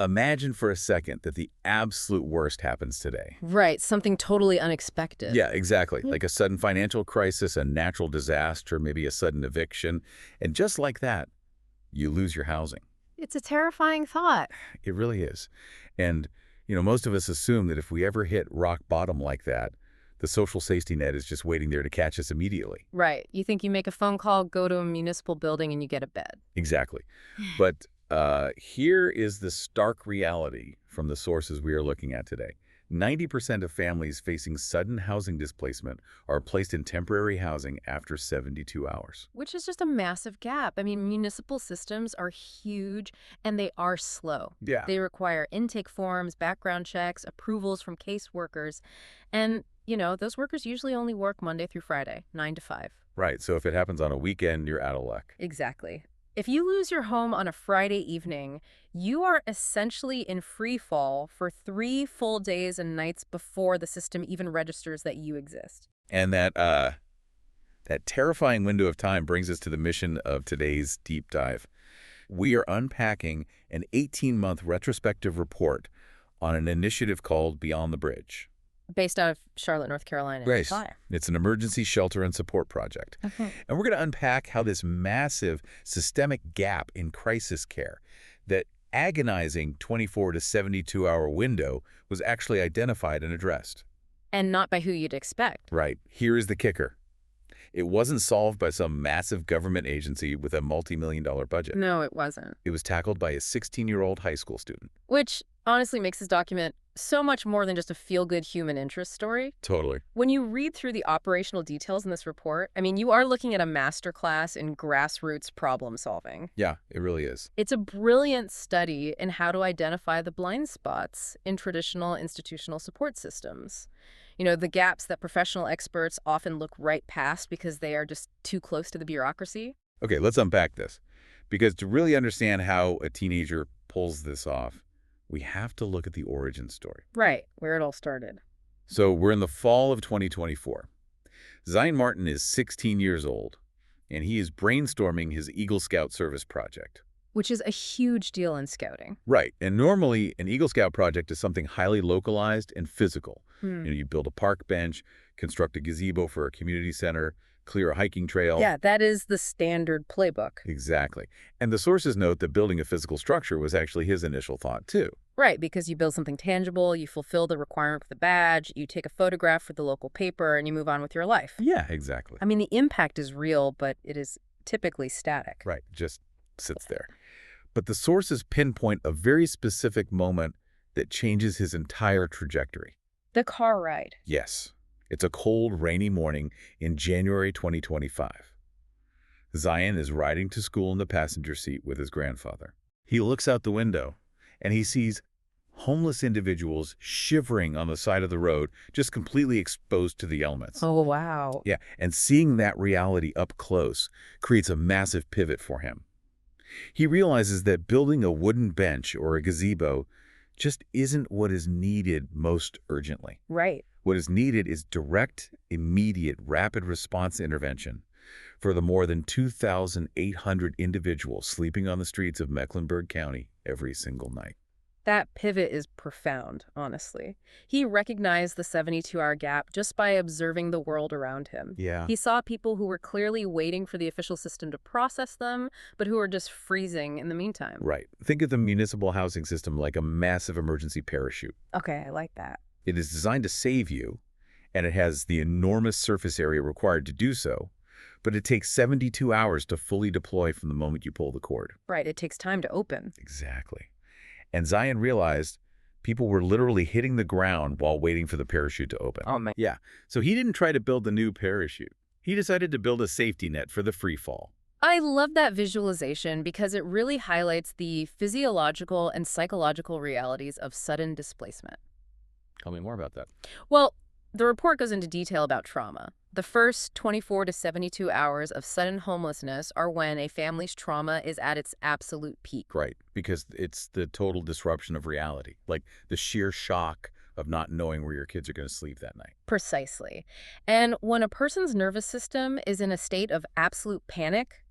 Imagine for a second that the absolute worst happens today. Right, something totally unexpected. Yeah, exactly. Like a sudden financial crisis, a natural disaster, maybe a sudden eviction. And just like that, you lose your housing. It's a terrifying thought. It really is. And, most of us assume that if we ever hit rock bottom like that, the social safety net is just waiting there to catch us immediately. Right. You think you make a phone call, go to a municipal building, and you get a bed. Exactly. But here is the stark reality from the sources we are looking at today. 90% of families facing sudden housing displacement are placed in temporary housing after 72 hours. Which is just a massive gap. I mean, municipal systems are huge, and they are slow. Yeah. They require intake forms, background checks, approvals from caseworkers. And, those workers usually only work Monday through Friday, 9 to 5. Right. So if it happens on a weekend, you're out of luck. Exactly. If you lose your home on a Friday evening, you are essentially in free fall for 3 full days and nights before the system even registers that you exist. And that terrifying window of time brings us to the mission of today's deep dive. We are unpacking an 18-month retrospective report on an initiative called Beyond the Bridge. Based out of Charlotte, North Carolina. Right. It's an emergency shelter and support project. And we're going to unpack how this massive systemic gap in crisis care, that agonizing 24 to 72-hour window, was actually identified and addressed. And not by who you'd expect. Right. Here is the kicker. It wasn't solved by some massive government agency with a multi-million-dollar budget. No, it wasn't. It was tackled by a 16-year-old high school student. Which honestly makes this document so much more than just a feel-good human interest story. Totally. When you read through the operational details in this report, you are looking at a masterclass in grassroots problem solving. Yeah, it really is. It's a brilliant study in how to identify the blind spots in traditional institutional support systems. The gaps that professional experts often look right past because they are just too close to the bureaucracy. Okay, let's unpack this. Because to really understand how a teenager pulls this off, we have to look at the origin story. Right, where it all started. So we're in the fall of 2024. Zyan Martin is 16 years old, and he is brainstorming his Eagle Scout service project. Which is a huge deal in scouting. Right, and normally an Eagle Scout project is something highly localized and physical. You build a park bench, construct a gazebo for a community center, clear a hiking trail. Yeah, that is the standard playbook. Exactly. And the sources note that building a physical structure was actually his initial thought, too. Right, because you build something tangible, you fulfill the requirement for the badge, you take a photograph for the local paper, and you move on with your life. Yeah, exactly. The impact is real, but it is typically static. Right, just sits there. But the sources pinpoint a very specific moment that changes his entire trajectory. The car ride. Yes. It's a cold, rainy morning in January 2025. Zyan is riding to school in the passenger seat with his grandfather. He looks out the window, and he sees homeless individuals shivering on the side of the road, just completely exposed to the elements. Oh, wow. Yeah, and seeing that reality up close creates a massive pivot for him. He realizes that building a wooden bench or a gazebo just isn't what is needed most urgently. Right. What is needed is direct, immediate, rapid response intervention for the more than 2,800 individuals sleeping on the streets of Mecklenburg County every single night. That pivot is profound, honestly. He recognized the 72-hour gap just by observing the world around him. Yeah. He saw people who were clearly waiting for the official system to process them, but who were just freezing in the meantime. Right. Think of the municipal housing system like a massive emergency parachute. Okay, I like that. It is designed to save you, and it has the enormous surface area required to do so, but it takes 72 hours to fully deploy from the moment you pull the cord. Right, it takes time to open. Exactly. And Zyan realized people were literally hitting the ground while waiting for the parachute to open. Oh, man. Yeah, so he didn't try to build the new parachute. He decided to build a safety net for the free fall. I love that visualization because it really highlights the physiological and psychological realities of sudden displacement. Tell me more about that. Well, the report goes into detail about trauma. The first 24 to 72 hours of sudden homelessness are when a family's trauma is at its absolute peak. Right, because it's the total disruption of reality, like the sheer shock of not knowing where your kids are going to sleep that night. Precisely. And when a person's nervous system is in a state of absolute panic,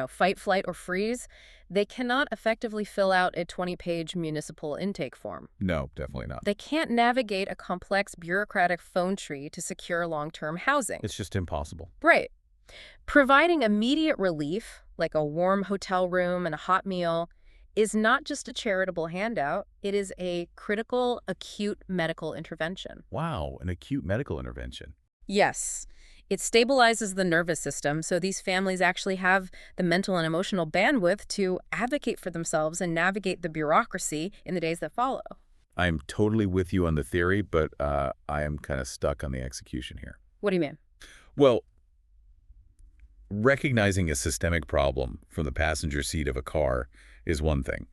fight, flight, or freeze, they cannot effectively fill out a 20-page municipal intake form. No, definitely not. They can't navigate a complex bureaucratic phone tree to secure long-term housing. It's just impossible. Right. Providing immediate relief, like a warm hotel room and a hot meal, is not just a charitable handout. It is a critical, acute medical intervention. Wow, an acute medical intervention. Yes. It stabilizes the nervous system, so these families actually have the mental and emotional bandwidth to advocate for themselves and navigate the bureaucracy in the days that follow. I'm totally with you on the theory, but I am kind of stuck on the execution here. What do you mean? Well, recognizing a systemic problem from the passenger seat of a car is one thing,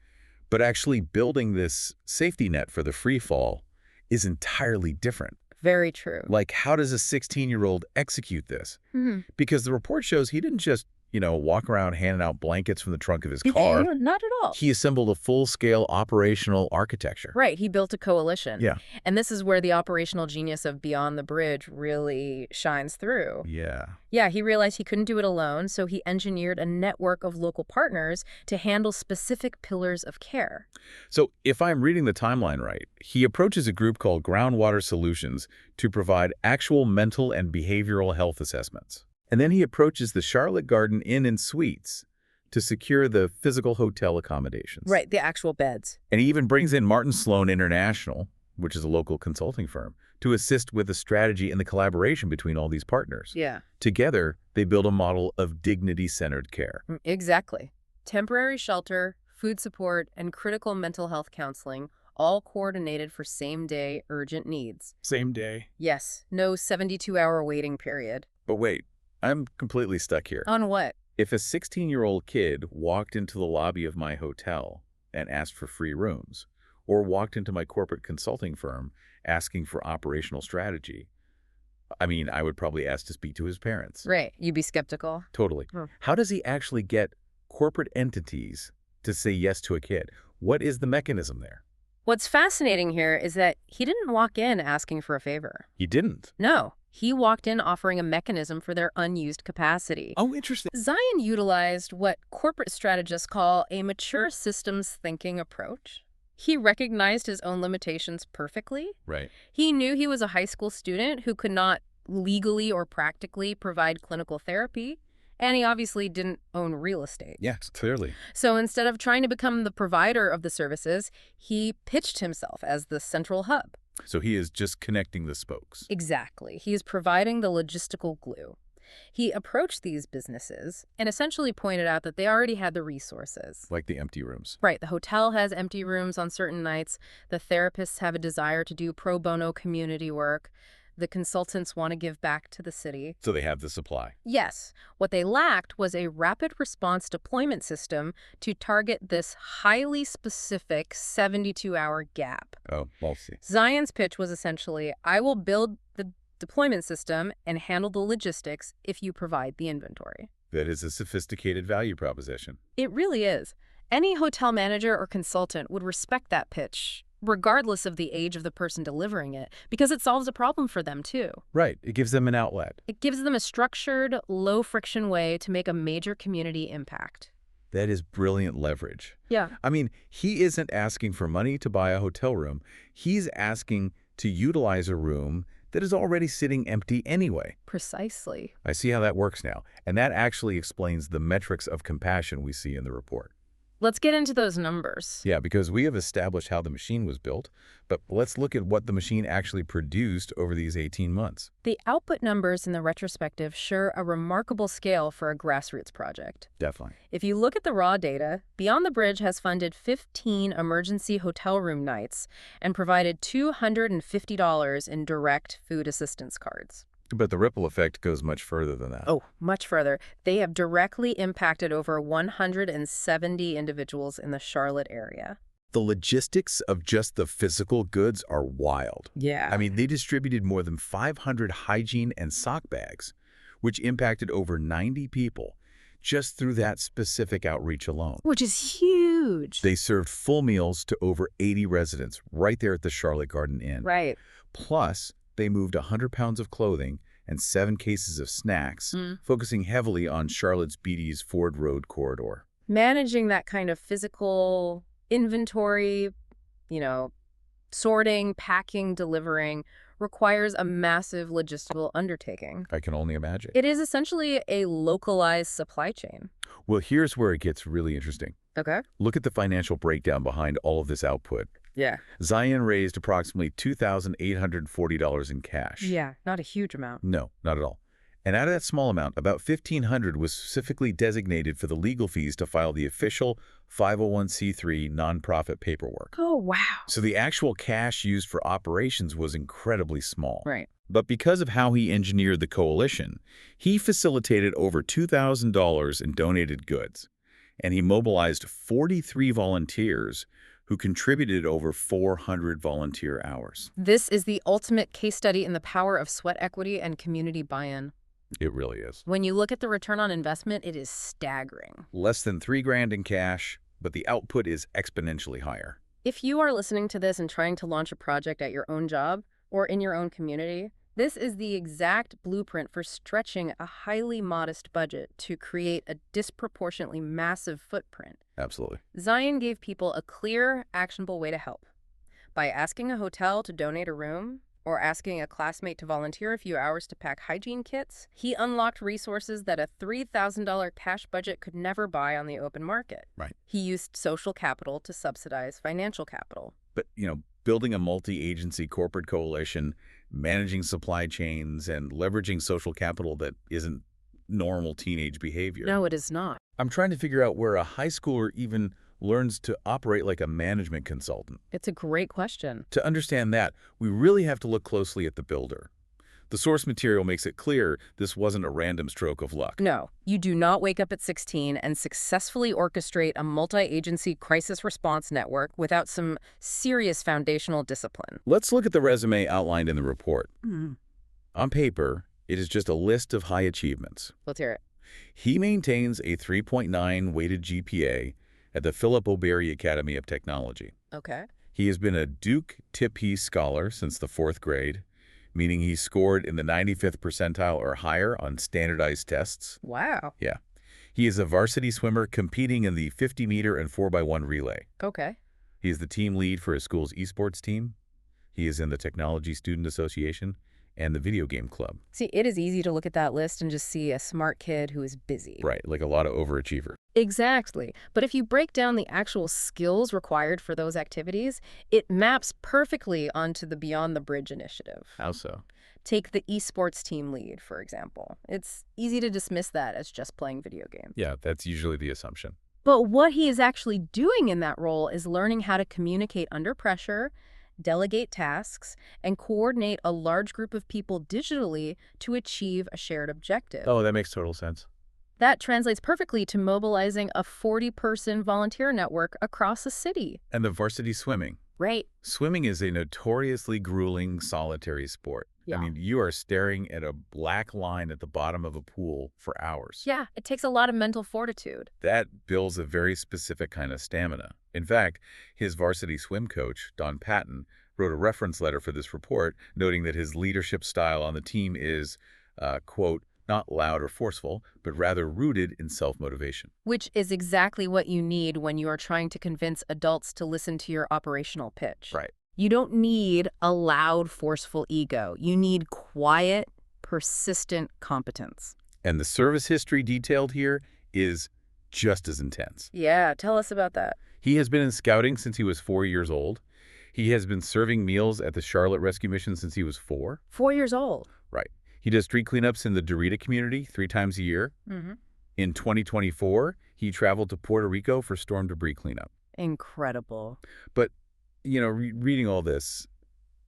but actually building this safety net for the free fall is entirely different. Very true. Like, how does a 16-year-old execute this? Mm-hmm. Because the report shows he didn't just, walk around handing out blankets from the trunk of his car. Not at all. He assembled a full-scale operational architecture. Right. He built a coalition. Yeah. And this is where the operational genius of Beyond the Bridge really shines through. Yeah. Yeah, he realized he couldn't do it alone, so he engineered a network of local partners to handle specific pillars of care. So if I'm reading the timeline right, he approaches a group called Groundwater Solutions to provide actual mental and behavioral health assessments. And then he approaches the Charlotte Garden Inn and Suites to secure the physical hotel accommodations. Right, the actual beds. And he even brings in Martin Sloan International, which is a local consulting firm, to assist with the strategy and the collaboration between all these partners. Yeah. Together, they build a model of dignity-centered care. Exactly. Temporary shelter, food support, and critical mental health counseling, all coordinated for same-day urgent needs. Same day. Yes, no 72-hour waiting period. But wait, I'm completely stuck here. On what? If a 16-year-old kid walked into the lobby of my hotel and asked for free rooms, or walked into my corporate consulting firm asking for operational strategy, I would probably ask to speak to his parents. Right, you'd be skeptical. Totally. How does he actually get corporate entities to say yes to a kid? What is the mechanism there? What's fascinating here is that he didn't walk in asking for a favor. He didn't. No, he walked in offering a mechanism for their unused capacity. Oh, interesting. Zyan utilized what corporate strategists call a mature systems thinking approach. He recognized his own limitations perfectly. Right. He knew he was a high school student who could not legally or practically provide clinical therapy, and he obviously didn't own real estate. Yes, clearly. So instead of trying to become the provider of the services, he pitched himself as the central hub. So he is just connecting the spokes. Exactly. He is providing the logistical glue. He approached these businesses and essentially pointed out that they already had the resources. Like the empty rooms. Right. The hotel has empty rooms on certain nights. The therapists have a desire to do pro bono community work. The consultants want to give back to the city. So they have the supply. Yes. What they lacked was a rapid response deployment system to target this highly specific 72-hour gap. Oh, well, see. Zyan's pitch was essentially, I will build the deployment system and handle the logistics if you provide the inventory. That is a sophisticated value proposition. It really is. Any hotel manager or consultant would respect that pitch, regardless of the age of the person delivering it, because it solves a problem for them, too. Right. It gives them an outlet. It gives them a structured, low-friction way to make a major community impact. That is brilliant leverage. Yeah. He isn't asking for money to buy a hotel room. He's asking to utilize a room that is already sitting empty anyway. Precisely. I see how that works now. And that actually explains the metrics of compassion we see in the report. Let's get into those numbers. Yeah, because we have established how the machine was built, but let's look at what the machine actually produced over these 18 months. The output numbers in the retrospective show a remarkable scale for a grassroots project. Definitely. If you look at the raw data, Beyond the Bridge has funded 15 emergency hotel room nights and provided $250 in direct food assistance cards. But the ripple effect goes much further than that. Oh, much further. They have directly impacted over 170 individuals in the Charlotte area. The logistics of just the physical goods are wild. Yeah. They distributed more than 500 hygiene and sock bags, which impacted over 90 people just through that specific outreach alone. Which is huge. They served full meals to over 80 residents right there at the Charlotte Garden Inn. Right. Plus, they moved 100 pounds of clothing and 7 cases of snacks, focusing heavily on Charlotte's Beatty's Ford Road corridor. Managing that kind of physical inventory, sorting, packing, delivering, requires a massive logistical undertaking. I can only imagine. It is essentially a localized supply chain. Well, here's where it gets really interesting. Okay. Look at the financial breakdown behind all of this output. Yeah. Zyan raised approximately $2,840 in cash. Yeah, not a huge amount. No, not at all. And out of that small amount, about $1,500 was specifically designated for the legal fees to file the official 501c3 nonprofit paperwork. Oh, wow. So the actual cash used for operations was incredibly small. Right. But because of how he engineered the coalition, he facilitated over $2,000 in donated goods. And he mobilized 43 volunteers who contributed over 400 volunteer hours. This is the ultimate case study in the power of sweat equity and community buy-in. It really is. When you look at the return on investment, it is staggering. Less than $3,000 in cash, but the output is exponentially higher. If you are listening to this and trying to launch a project at your own job or in your own community, this is the exact blueprint for stretching a highly modest budget to create a disproportionately massive footprint. Absolutely. Zyan gave people a clear, actionable way to help. By asking a hotel to donate a room, or asking a classmate to volunteer a few hours to pack hygiene kits, he unlocked resources that a $3,000 cash budget could never buy on the open market. Right. He used social capital to subsidize financial capital. But, building a multi-agency corporate coalition, managing supply chains, and leveraging social capital that isn't normal teenage behavior. No, it is not. I'm trying to figure out where a high schooler even learns to operate like a management consultant. It's a great question. To understand that, we really have to look closely at the builder. The source material makes it clear this wasn't a random stroke of luck. No, you do not wake up at 16 and successfully orchestrate a multi-agency crisis response network without some serious foundational discipline. Let's look at the resume outlined in the report. On paper, it is just a list of high achievements. Let's hear it. He maintains a 3.9 weighted GPA at the Philip O'Berry Academy of Technology. Okay. He has been a Duke Tip-Piece Scholar since the 4th grade, meaning he scored in the 95th percentile or higher on standardized tests. Wow. Yeah. He is a varsity swimmer competing in the 50-meter and 4x1 relay. Okay. He is the team lead for his school's esports team. He is in the Technology Student Association and the video game club. See, it is easy to look at that list and just see a smart kid who is busy. Right, like a lot of overachiever. Exactly. But if you break down the actual skills required for those activities, it maps perfectly onto the Beyond the Bridge initiative. How so? Take the esports team lead, for example. It's easy to dismiss that as just playing video games. Yeah, that's usually the assumption. But what he is actually doing in that role is learning how to communicate under pressure, delegate tasks, and coordinate a large group of people digitally to achieve a shared objective. Oh, that makes total sense. That translates perfectly to mobilizing a 40-person volunteer network across a city. And the varsity swimming. Right. Swimming is a notoriously grueling, solitary sport. Yeah. I mean, you are staring at a black line at the bottom of a pool for hours. Yeah, it takes a lot of mental fortitude. That builds a very specific kind of stamina. In fact, his varsity swim coach, Don Patton, wrote a reference letter for this report, noting that his leadership style on the team is, quote, not loud or forceful, but rather rooted in self-motivation. Which is exactly what you need when you are trying to convince adults to listen to your operational pitch. Right. You don't need a loud, forceful ego. You need quiet, persistent competence. And the service history detailed here is just as intense. Yeah, tell us about that. He has been in scouting since he was 4 years old. He has been serving meals at the Charlotte Rescue Mission since he was 4. 4 years old. Right. He does street cleanups in the Dorita community 3 times a year. In 2024, he traveled to Puerto Rico for storm debris cleanup. Incredible. But, reading all this,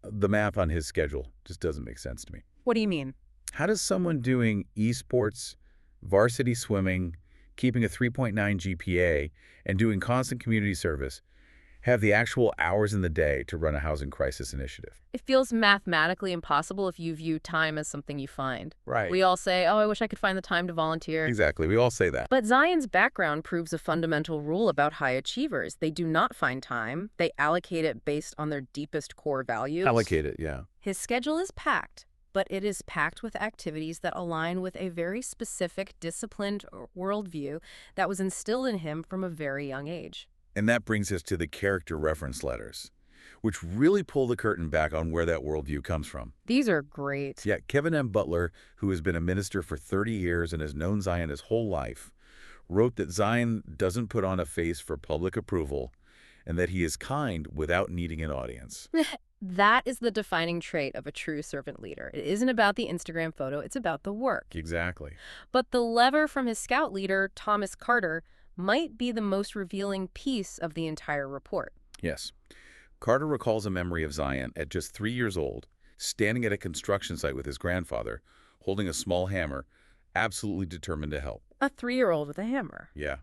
the math on his schedule just doesn't make sense to me. What do you mean? How does someone doing esports, varsity swimming, keeping a 3.9 GPA, and doing constant community service have the actual hours in the day to run a housing crisis initiative? It feels mathematically impossible if you view time as something you find. Right. We all say, oh, I wish I could find the time to volunteer. Exactly. We all say that. But Zyan's background proves a fundamental rule about high achievers. They do not find time. They allocate it based on their deepest core values. Allocate it, yeah. His schedule is packed. but it is packed with activities that align with a very specific, disciplined worldview that was instilled in him from a very young age. And that brings us to the character reference letters, which really pull the curtain back on where that worldview comes from. These are great. Yeah, Kevin M. Butler, who has been a minister for 30 years and has known Zyan his whole life, wrote that Zyan doesn't put on a face for public approval and that he is kind without needing an audience. That is the defining trait of a true servant leader. It isn't about the Instagram photo, it's about the work. Exactly. But the lever from his scout leader, Thomas Carter, might be the most revealing piece of the entire report. Yes. Carter recalls a memory of Zyan at just 3 years old, standing at a construction site with his grandfather, holding a small hammer, absolutely determined to help. A 3-year-old with a hammer. Yeah.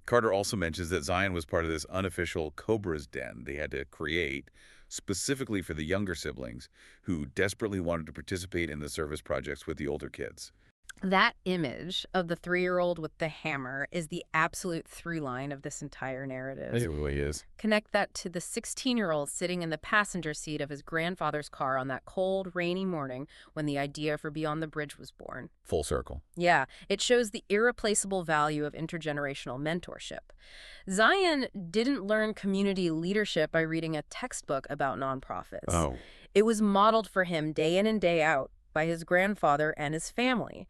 Carter also mentions that Zyan was part of this unofficial Cobra's Den they had to create specifically for the younger siblings who desperately wanted to participate in the service projects with the older kids. That image of the 3-year-old with the hammer is the absolute through line of this entire narrative. It really is. Connect that to the 16-year-old sitting in the passenger seat of his grandfather's car on that cold, rainy morning when the idea for Beyond the Bridge was born. Full circle. Yeah, it shows the irreplaceable value of intergenerational mentorship. Zyan didn't learn community leadership by reading a textbook about nonprofits. Oh. It was modeled for him day in and day out by his grandfather and his family.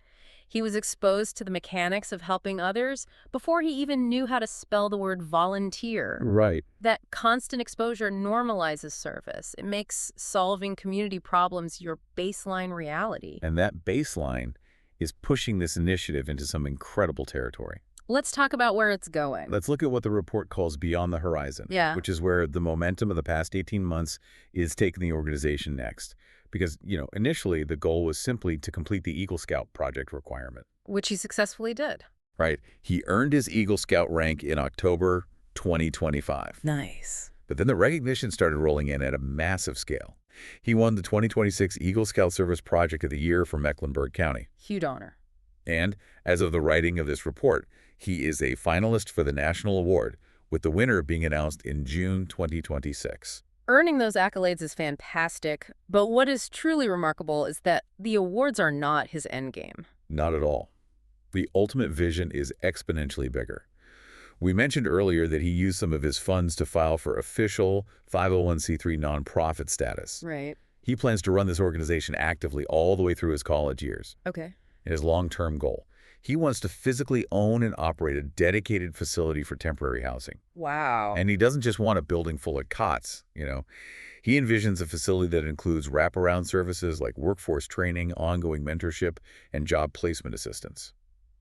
He was exposed to the mechanics of helping others before he even knew how to spell the word volunteer. Right. That constant exposure normalizes service. It makes solving community problems your baseline reality. And that baseline is pushing this initiative into some incredible territory. Let's talk about where it's going. Let's look at what the report calls beyond the horizon, which is where the momentum of the past 18 months is taking the organization next. Because, initially the goal was simply to complete the Eagle Scout project requirement. Which he successfully did. Right. He earned his Eagle Scout rank in October 2025. Nice. But then the recognition started rolling in at a massive scale. He won the 2026 Eagle Scout Service Project of the Year for Mecklenburg County. Huge honor. And as of the writing of this report, he is a finalist for the national award, with the winner being announced in June 2026. Earning those accolades is fantastic, but what is truly remarkable is that the awards are not his endgame. Not at all. The ultimate vision is exponentially bigger. We mentioned earlier that he used some of his funds to file for official 501c3 nonprofit status. Right. He plans to run this organization actively all the way through his college years. Okay. And his long-term goal. He wants to physically own and operate a dedicated facility for temporary housing. Wow. And he doesn't just want a building full of cots, He envisions a facility that includes wraparound services like workforce training, ongoing mentorship, and job placement assistance.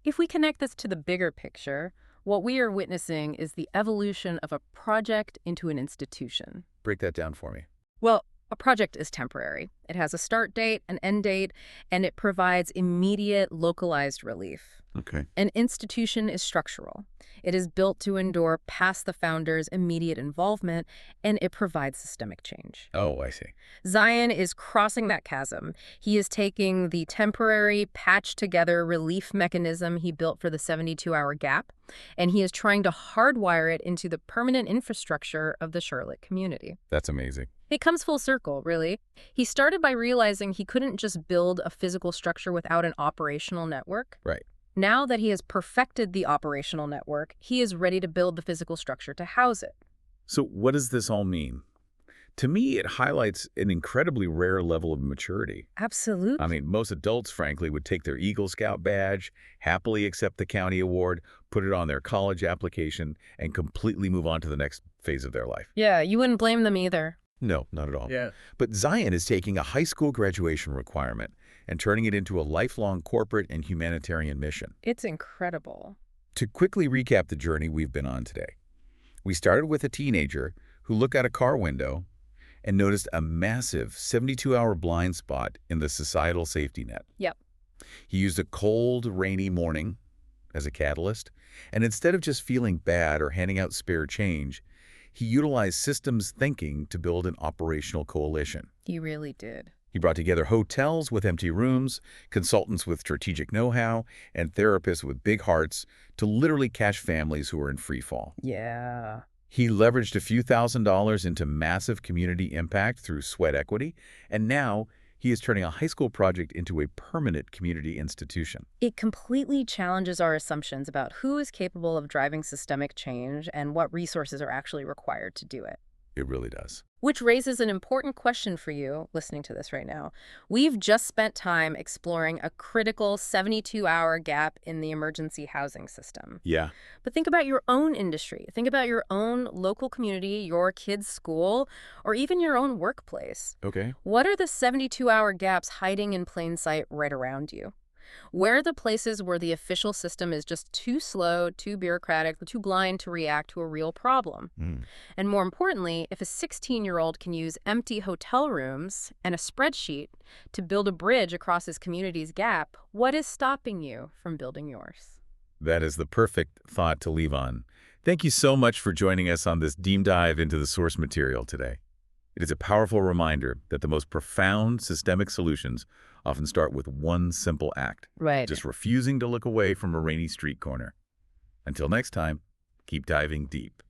If we connect this to the bigger picture, what we are witnessing is the evolution of a project into an institution. Break that down for me. Well, a project is temporary. It has a start date, an end date, and it provides immediate, localized relief. Okay. An institution is structural. It is built to endure past the founder's immediate involvement, and it provides systemic change. Oh, I see. Zyan is crossing that chasm. He is taking the temporary, patched-together relief mechanism he built for the 72-hour gap, and he is trying to hardwire it into the permanent infrastructure of the Charlotte community. That's amazing. It comes full circle, really. He started by realizing he couldn't just build a physical structure without an operational network. Right. Now that he has perfected the operational network, he is ready to build the physical structure to house it. So what does this all mean? To me, it highlights an incredibly rare level of maturity. Absolutely. I mean, most adults, frankly, would take their Eagle Scout badge, happily accept the county award, put it on their college application, and completely move on to the next phase of their life. Yeah, you wouldn't blame them either. No, not at all. Yeah. But Zyan is taking a high school graduation requirement and turning it into a lifelong corporate and humanitarian mission. It's incredible. To quickly recap the journey we've been on today, we started with a teenager who looked out a car window and noticed a massive 72-hour blind spot in the societal safety net. Yep. He used a cold, rainy morning as a catalyst, and instead of just feeling bad or handing out spare change, he utilized systems thinking to build an operational coalition. He really did. He brought together hotels with empty rooms, consultants with strategic know-how, and therapists with big hearts to literally catch families who were in free fall. Yeah. He leveraged a few $1,000s into massive community impact through sweat equity, and now He is turning a high school project into a permanent community institution. It completely challenges our assumptions about who is capable of driving systemic change and what resources are actually required to do it. It really does. Which raises an important question for you listening to this right now. We've just spent time exploring a critical 72-hour gap in the emergency housing system. Yeah. But think about your own industry. Think about your own local community, your kid's school, or even your own workplace. Okay. What are the 72-hour gaps hiding in plain sight right around you? Where are the places where the official system is just too slow, too bureaucratic, too blind to react to a real problem? Mm. And more importantly, if a 16-year-old can use empty hotel rooms and a spreadsheet to build a bridge across his community's gap, what is stopping you from building yours? That is the perfect thought to leave on. Thank you so much for joining us on this deep dive into the source material today. It is a powerful reminder that the most profound systemic solutions often start with one simple act. Right. Just refusing to look away from a rainy street corner. Until next time, keep diving deep.